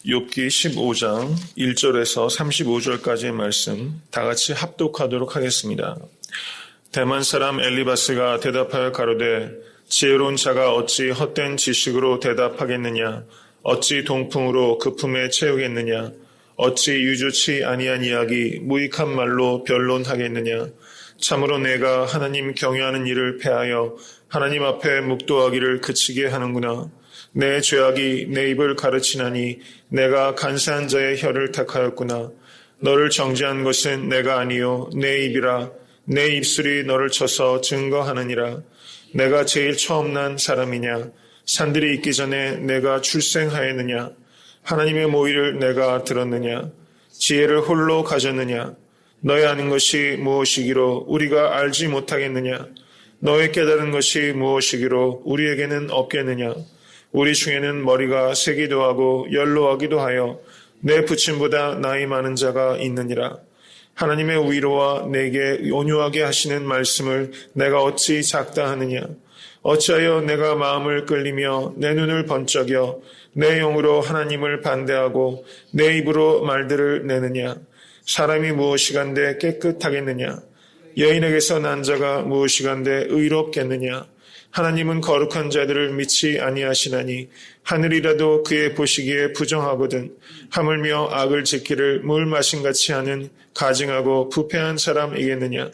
욥기 15장 1절에서 35절까지의 말씀 다 같이 합독하도록 하겠습니다. 대만 사람 엘리바스가 대답하여 가로되 지혜로운 자가 어찌 헛된 지식으로 대답하겠느냐? 어찌 동풍으로 그 품에 채우겠느냐? 어찌 유조치 아니한 이야기 무익한 말로 변론하겠느냐? 참으로 내가 하나님 경외하는 일을 패하여 하나님 앞에 묵도하기를 그치게 하는구나. 내 죄악이 내 입을 가르치나니 내가 간사한 자의 혀를 택하였구나. 너를 정죄한 것은 내가 아니요 내 입이라. 내 입술이 너를 쳐서 증거하느니라. 내가 제일 처음 난 사람이냐? 산들이 있기 전에 내가 출생하였느냐? 하나님의 모의를 내가 들었느냐? 지혜를 홀로 가졌느냐? 너의 아는 것이 무엇이기로 우리가 알지 못하겠느냐? 너의 깨달은 것이 무엇이기로 우리에게는 없겠느냐? 우리 중에는 머리가 세기도 하고 연로하기도 하여 내 부친보다 나이 많은 자가 있느니라. 하나님의 위로와 내게 온유하게 하시는 말씀을 내가 어찌 작다 하느냐? 어찌하여 내가 마음을 끌리며 내 눈을 번쩍여 내 영으로 하나님을 반대하고 내 입으로 말들을 내느냐? 사람이 무엇이간데 깨끗하겠느냐? 여인에게서 난 자가 무엇이간데 의롭겠느냐? 하나님은 거룩한 자들을 믿지 아니하시나니 하늘이라도 그의 보시기에 부정하거든. 하물며 악을 짓기를 물 마신같이 하는 가증하고 부패한 사람이겠느냐?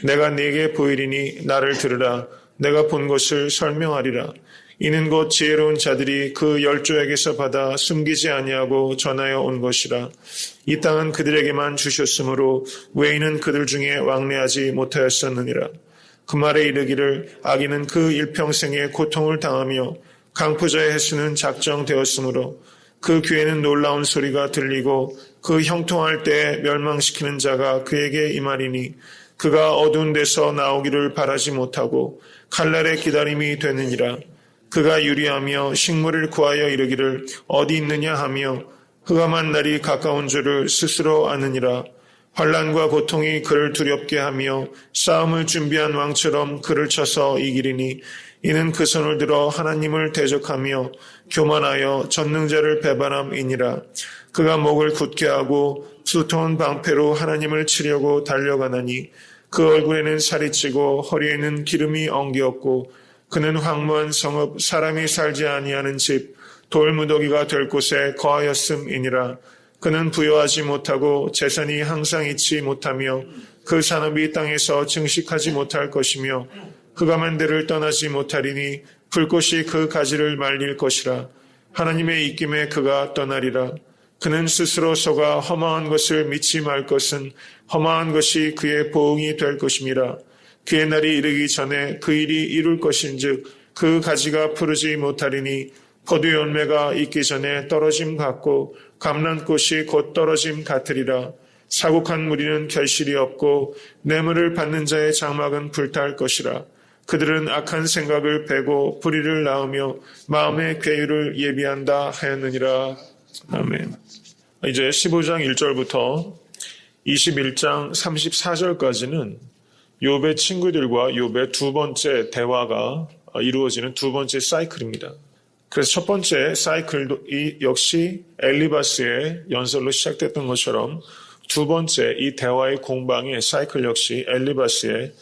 내가 네게 보이리니 나를 들으라. 내가 본 것을 설명하리라. 이는 곧 지혜로운 자들이 그 열조에게서 받아 숨기지 아니하고 전하여 온 것이라. 이 땅은 그들에게만 주셨으므로 외인은 그들 중에 왕래하지 못하였었느니라. 그 말에 이르기를 악인은 그 일평생에 고통을 당하며 강포자의 횟수는 작정되었으므로 그 귀에는 놀라운 소리가 들리고 그 형통할 때에 멸망시키는 자가 그에게 임하리니 그가 어두운 데서 나오기를 바라지 못하고 칼날의 기다림이 되느니라. 그가 유리하며 식물을 구하여 이르기를 어디 있느냐 하며 흑암한 날이 가까운 줄을 스스로 아느니라. 환난과 고통이 그를 두렵게 하며 싸움을 준비한 왕처럼 그를 쳐서 이기리니 이는 그 손을 들어 하나님을 대적하며 교만하여 전능자를 배반함이니라. 그가 목을 굳게 하고 두터운 방패로 하나님을 치려고 달려가나니 그 얼굴에는 살이 찌고 허리에는 기름이 엉겼고 그는 황무한 성읍 사람이 살지 아니하는 집 돌무더기가 될 곳에 거하였음이니라. 그는 부여하지 못하고 재산이 항상 있지 못하며 그 산업이 땅에서 증식하지 못할 것이며 흑암한 데를 떠나지 못하리니 불꽃이 그 가지를 말릴 것이라. 하나님의 입김에 그가 떠나리라. 그는 스스로 속아 허망한 것을 믿지 말 것은 허망한 것이 그의 보응이 될 것임이라. 그의 날이 이르기 전에 그 일이 이룰 것인즉 그 가지가 푸르지 못하리니 포도 열매가 있기 전에 떨어짐 같고 감람꽃이 곧 떨어짐 같으리라. 사곡한 무리는 결실이 없고 뇌물을 받는 자의 장막은 불탈 것이라. 그들은 악한 생각을 베고 불의를 낳으며 마음의 괴유를 예비한다 하였느니라. 아멘. 이제 15장 1절부터 21장 34절까지는 욥의 친구들과 욥의 두 번째 대화가 이루어지는 두 번째 사이클입니다. 그래서 첫 번째 사이클도 역시 엘리바스의 연설로 시작됐던 것처럼 두 번째 이 대화의 공방의 사이클 역시 엘리바스의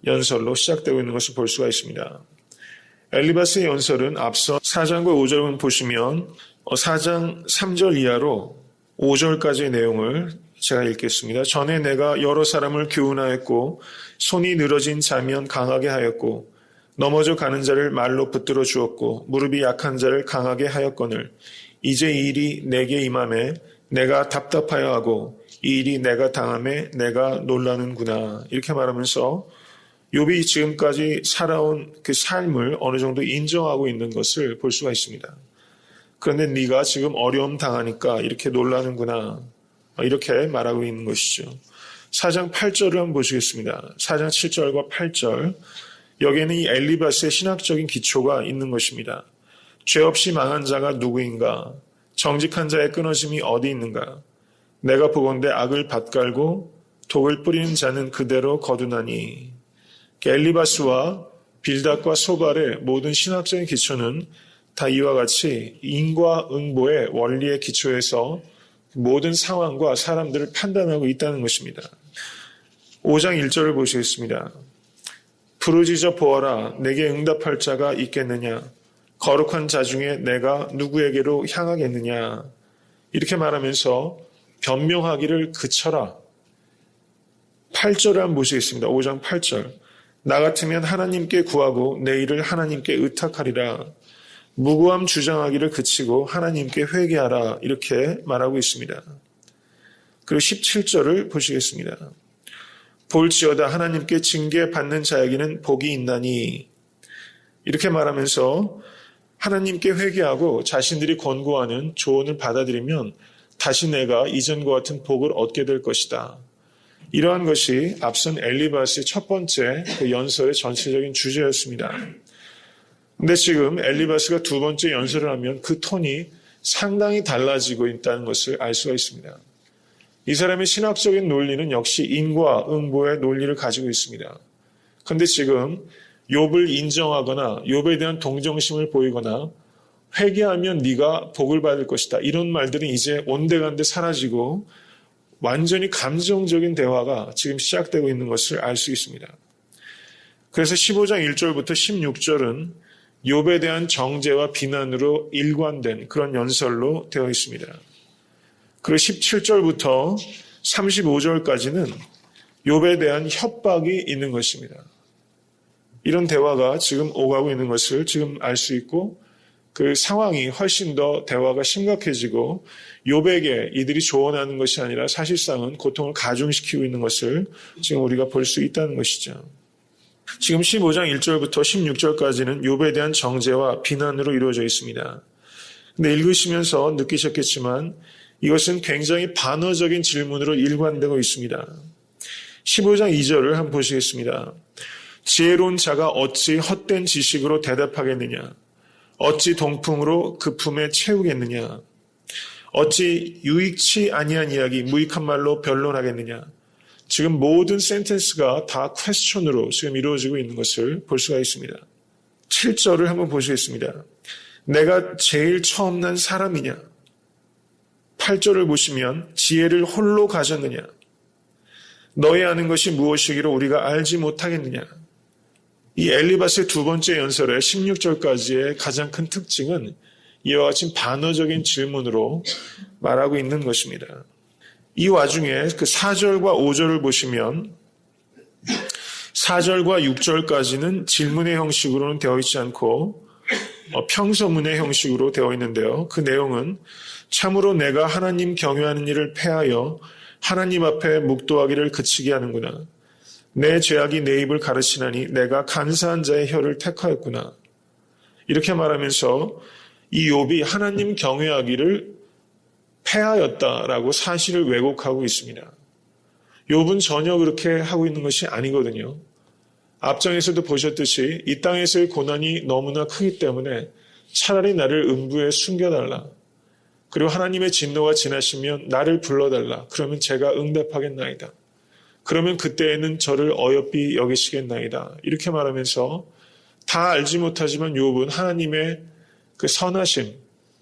연설로 시작되고 있는 것을 볼 수가 있습니다. 엘리바스의 연설은 앞서 4장과 5절을 보시면 4장 3절 이하로 5절까지의 내용을 제가 읽겠습니다. 전에 내가 여러 사람을 교훈하였고 손이 늘어진 자면 강하게 하였고 넘어져 가는 자를 말로 붙들어 주었고 무릎이 약한 자를 강하게 하였거늘 이제 이 일이 내게 임함에 내가 답답하여 하고 이 일이 내가 당함에 내가 놀라는구나. 이렇게 말하면서 욥이 지금까지 살아온 그 삶을 어느 정도 인정하고 있는 것을 볼 수가 있습니다. 그런데 네가 지금 어려움 당하니까 이렇게 놀라는구나. 이렇게 말하고 있는 것이죠. 4장 8절을 한번 보시겠습니다. 4장 7절과 8절. 여기에는 이 엘리바스의 신학적인 기초가 있는 것입니다. 죄 없이 망한 자가 누구인가? 정직한 자의 끊어짐이 어디 있는가? 내가 보건대 악을 밭갈고 독을 뿌리는 자는 그대로 거두나니. 엘리바스와 빌닷과 소발의 모든 신학적인 기초는 다 이와 같이 인과응보의 원리에 기초해서 모든 상황과 사람들을 판단하고 있다는 것입니다. 5장 1절을 보시겠습니다. 부르짖어 보아라. 내게 응답할 자가 있겠느냐? 거룩한 자 중에 내가 누구에게로 향하겠느냐? 이렇게 말하면서 변명하기를 그쳐라. 8절을 한번 보시겠습니다. 5장 8절. 나 같으면 하나님께 구하고 내 일을 하나님께 의탁하리라. 무고함 주장하기를 그치고 하나님께 회개하라. 이렇게 말하고 있습니다. 그리고 17절을 보시겠습니다. 볼지어다 하나님께 징계받는 자에게는 복이 있나니. 이렇게 말하면서 하나님께 회개하고 자신들이 권고하는 조언을 받아들이면 다시 내가 이전과 같은 복을 얻게 될 것이다. 이러한 것이 앞선 엘리바스의 첫 번째 그 연설의 전체적인 주제였습니다. 근데 지금 엘리바스가 두 번째 연설을 하면 그 톤이 상당히 달라지고 있다는 것을 알 수가 있습니다. 이 사람의 신학적인 논리는 역시 인과응보의 논리를 가지고 있습니다. 그런데 지금 욥을 인정하거나 욥에 대한 동정심을 보이거나 회개하면 네가 복을 받을 것이다. 이런 말들은 이제 온데간데 사라지고 완전히 감정적인 대화가 지금 시작되고 있는 것을 알 수 있습니다. 그래서 15장 1절부터 16절은 욥에 대한 정죄와 비난으로 일관된 그런 연설로 되어 있습니다. 그리고 17절부터 35절까지는 욥에 대한 협박이 있는 것입니다. 이런 대화가 지금 오가고 있는 것을 지금 알 수 있고 그 상황이 훨씬 더 대화가 심각해지고 욥에게 이들이 조언하는 것이 아니라 사실상은 고통을 가중시키고 있는 것을 지금 우리가 볼 수 있다는 것이죠. 지금 15장 1절부터 16절까지는 욥에 대한 정죄와 비난으로 이루어져 있습니다. 근데 읽으시면서 느끼셨겠지만 이것은 굉장히 반어적인 질문으로 일관되고 있습니다. 15장 2절을 한번 보시겠습니다. 지혜로운 자가 어찌 헛된 지식으로 대답하겠느냐? 어찌 동풍으로 그 품에 채우겠느냐? 어찌 유익치 아니한 이야기, 무익한 말로 변론하겠느냐? 지금 모든 센텐스가 다 퀘스천으로 지금 이루어지고 있는 것을 볼 수가 있습니다. 7절을 한번 보시겠습니다. 내가 제일 처음 난 사람이냐? 8절을 보시면 지혜를 홀로 가졌느냐? 너희 아는 것이 무엇이기로 우리가 알지 못하겠느냐? 이 엘리바스의 두 번째 연설의 16절까지의 가장 큰 특징은 이와 같이 반어적인 질문으로 말하고 있는 것입니다. 이 와중에 그 4절과 5절을 보시면 4절과 6절까지는 질문의 형식으로는 되어 있지 않고 평서문의 형식으로 되어 있는데요. 그 내용은 참으로 내가 하나님 경외하는 일을 패하여 하나님 앞에 묵도하기를 그치게 하는구나. 내 죄악이 내 입을 가르치나니 내가 간사한 자의 혀를 택하였구나. 이렇게 말하면서 이 욥이 하나님 경외하기를 패하였다라고 사실을 왜곡하고 있습니다. 욥은 전혀 그렇게 하고 있는 것이 아니거든요. 앞장에서도 보셨듯이 이 땅에서의 고난이 너무나 크기 때문에 차라리 나를 음부에 숨겨달라. 그리고 하나님의 진노가 지나시면 나를 불러달라. 그러면 제가 응답하겠나이다. 그러면 그때에는 저를 어여삐 여기시겠나이다. 이렇게 말하면서 다 알지 못하지만 욥은 하나님의 그 선하심,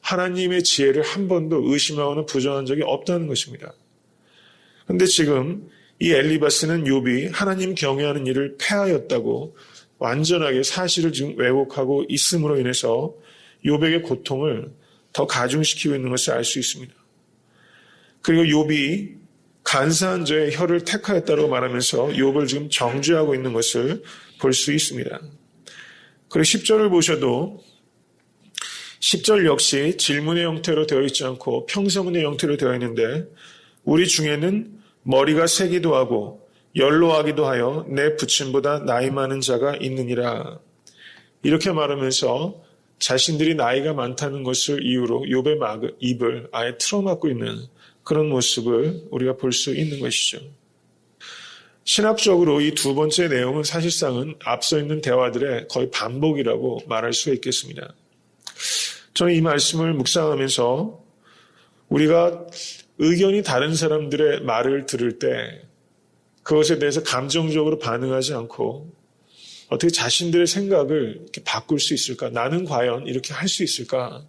하나님의 지혜를 한 번도 의심하거나 부정한 적이 없다는 것입니다. 그런데 지금 이 엘리바스는 욥이 하나님 경외하는 일을 패하였다고 완전하게 사실을 지금 왜곡하고 있음으로 인해서 욥에게 고통을 더 가중시키고 있는 것을 알 수 있습니다. 그리고 욥이 간사한 자의 혀를 택하였다고 말하면서 욥을 지금 정죄하고 있는 것을 볼 수 있습니다. 그리고 10절을 보셔도 10절 역시 질문의 형태로 되어 있지 않고 평서문의 형태로 되어 있는데 우리 중에는 머리가 세기도 하고 연로하기도 하여 내 부친보다 나이 많은 자가 있느니라. 이렇게 말하면서 자신들이 나이가 많다는 것을 이유로 욥의 입을 아예 틀어막고 있는 그런 모습을 우리가 볼 수 있는 것이죠. 신학적으로 이 두 번째 내용은 사실상은 앞서 있는 대화들의 거의 반복이라고 말할 수 있겠습니다. 저는 이 말씀을 묵상하면서 우리가 의견이 다른 사람들의 말을 들을 때 그것에 대해서 감정적으로 반응하지 않고 어떻게 자신들의 생각을 이렇게 바꿀 수 있을까? 나는 과연 이렇게 할 수 있을까?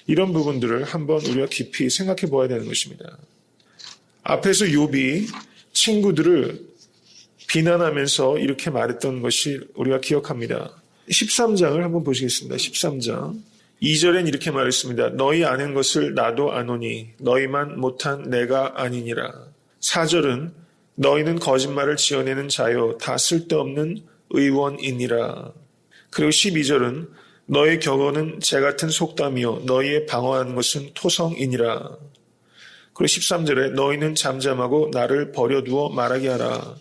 이런 부분들을 한번 우리가 깊이 생각해 보아야 되는 것입니다. 앞에서 욥이 친구들을 비난하면서 이렇게 말했던 것이 우리가 기억합니다. 13장을 한번 보시겠습니다. 13장 2절엔 이렇게 말했습니다. 너희 아는 것을 나도 아노니 너희만 못한 내가 아니니라. 4절은 너희는 거짓말을 지어내는 자요 다 쓸데없는 의원이니라. 그리고 12절은 너의 격언은 재 같은 속담이요 너희의 방어하는 것은 토성이니라. 그리고 13절에 너희는 잠잠하고 나를 버려두어 말하게 하라.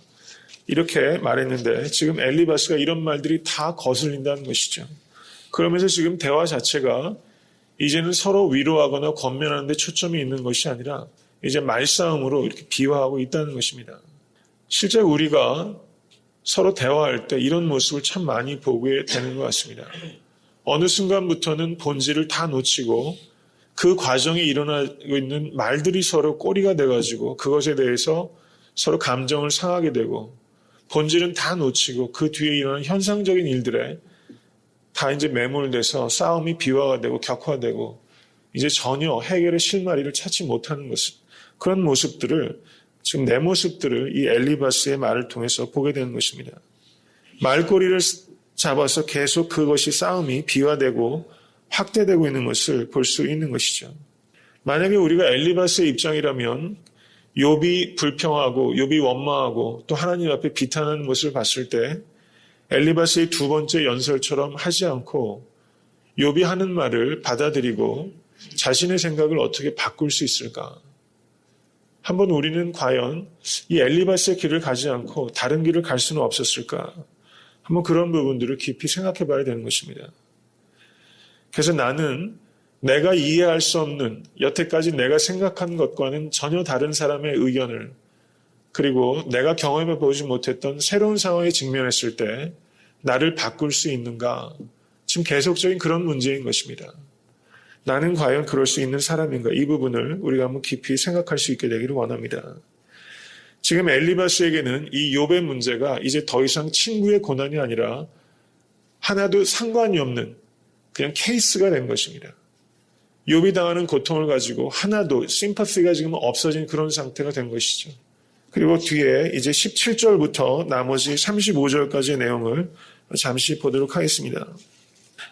이렇게 말했는데 지금 엘리바스가 이런 말들이 다 거슬린다는 것이죠. 그러면서 지금 대화 자체가 이제는 서로 위로하거나 권면하는 데 초점이 있는 것이 아니라 이제 말싸움으로 이렇게 비화하고 있다는 것입니다. 실제 우리가 서로 대화할 때 이런 모습을 참 많이 보게 되는 것 같습니다. 어느 순간부터는 본질을 다 놓치고 그 과정에 일어나고 있는 말들이 서로 꼬리가 돼가지고 그것에 대해서 서로 감정을 상하게 되고 본질은 다 놓치고 그 뒤에 일어나는 현상적인 일들에 다 이제 매몰돼서 싸움이 비화가 되고 격화되고 이제 전혀 해결의 실마리를 찾지 못하는 것을 그런 모습들을 지금 내 모습들을 이 엘리바스의 말을 통해서 보게 되는 것입니다. 말꼬리를 잡아서 계속 그것이 싸움이 비화되고 확대되고 있는 것을 볼 수 있는 것이죠. 만약에 우리가 엘리바스의 입장이라면 욥이 불평하고 욥이 원망하고 또 하나님 앞에 비탄하는 것을 봤을 때 엘리바스의 두 번째 연설처럼 하지 않고 욥이 하는 말을 받아들이고 자신의 생각을 어떻게 바꿀 수 있을까? 한번 우리는 과연 이 엘리바스의 길을 가지 않고 다른 길을 갈 수는 없었을까? 한번 그런 부분들을 깊이 생각해 봐야 되는 것입니다. 그래서 나는 내가 이해할 수 없는 여태까지 내가 생각한 것과는 전혀 다른 사람의 의견을 그리고 내가 경험해 보지 못했던 새로운 상황에 직면했을 때 나를 바꿀 수 있는가? 지금 계속적인 그런 문제인 것입니다. 나는 과연 그럴 수 있는 사람인가? 이 부분을 우리가 한번 깊이 생각할 수 있게 되기를 원합니다. 지금 엘리바스에게는 이 욥의 문제가 이제 더 이상 친구의 고난이 아니라 하나도 상관이 없는 그냥 케이스가 된 것입니다. 욥이 당하는 고통을 가지고 하나도 심파시가 지금 없어진 그런 상태가 된 것이죠. 그리고 뒤에 이제 17절부터 나머지 35절까지의 내용을 잠시 보도록 하겠습니다.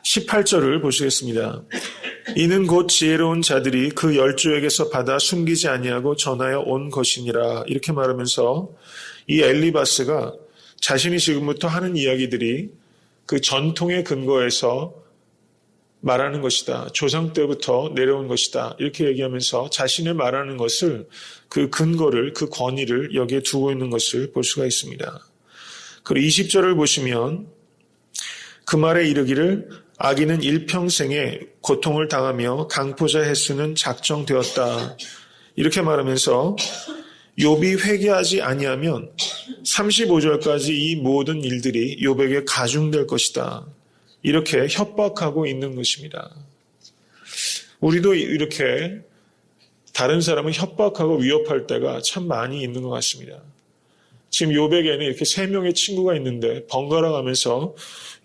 18절을 보시겠습니다. 이는 곧 지혜로운 자들이 그 열조에게서 받아 숨기지 아니하고 전하여 온 것이니라. 이렇게 말하면서 이 엘리바스가 자신이 지금부터 하는 이야기들이 그 전통의 근거에서 말하는 것이다. 조상 때부터 내려온 것이다. 이렇게 얘기하면서 자신의 말하는 것을 그 근거를 그 권위를 여기에 두고 있는 것을 볼 수가 있습니다. 그리고 20절을 보시면 그 말에 이르기를 악인은 일평생에 고통을 당하며 강포자 횟수는 작정되었다. 이렇게 말하면서 욥이 회개하지 아니하면 35절까지 이 모든 일들이 욥에게 가중될 것이다. 이렇게 협박하고 있는 것입니다. 우리도 이렇게 다른 사람을 협박하고 위협할 때가 참 많이 있는 것 같습니다. 지금 욥에게는 이렇게 3명의 친구가 있는데 번갈아 가면서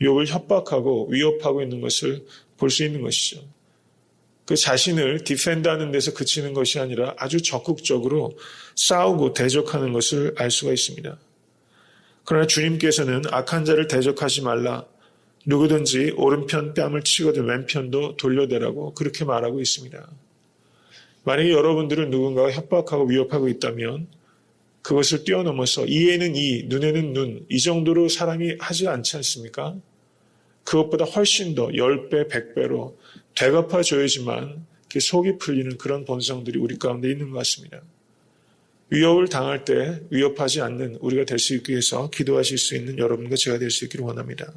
욥을 협박하고 위협하고 있는 것을 볼 수 있는 것이죠. 그 자신을 디펜드하는 데서 그치는 것이 아니라 아주 적극적으로 싸우고 대적하는 것을 알 수가 있습니다. 그러나 주님께서는 악한 자를 대적하지 말라. 누구든지 오른편 뺨을 치거든 왼편도 돌려대라고 그렇게 말하고 있습니다. 만약에 여러분들은 누군가가 협박하고 위협하고 있다면 그것을 뛰어넘어서 이에는 이, 눈에는 눈, 이 정도로 사람이 하지 않지 않습니까? 그것보다 훨씬 더 10배, 100배로 되갚아줘야지만 속이 풀리는 그런 본성들이 우리 가운데 있는 것 같습니다. 위협을 당할 때 위협하지 않는 우리가 될 수 있기 위해서 기도하실 수 있는 여러분과 제가 될 수 있기를 원합니다.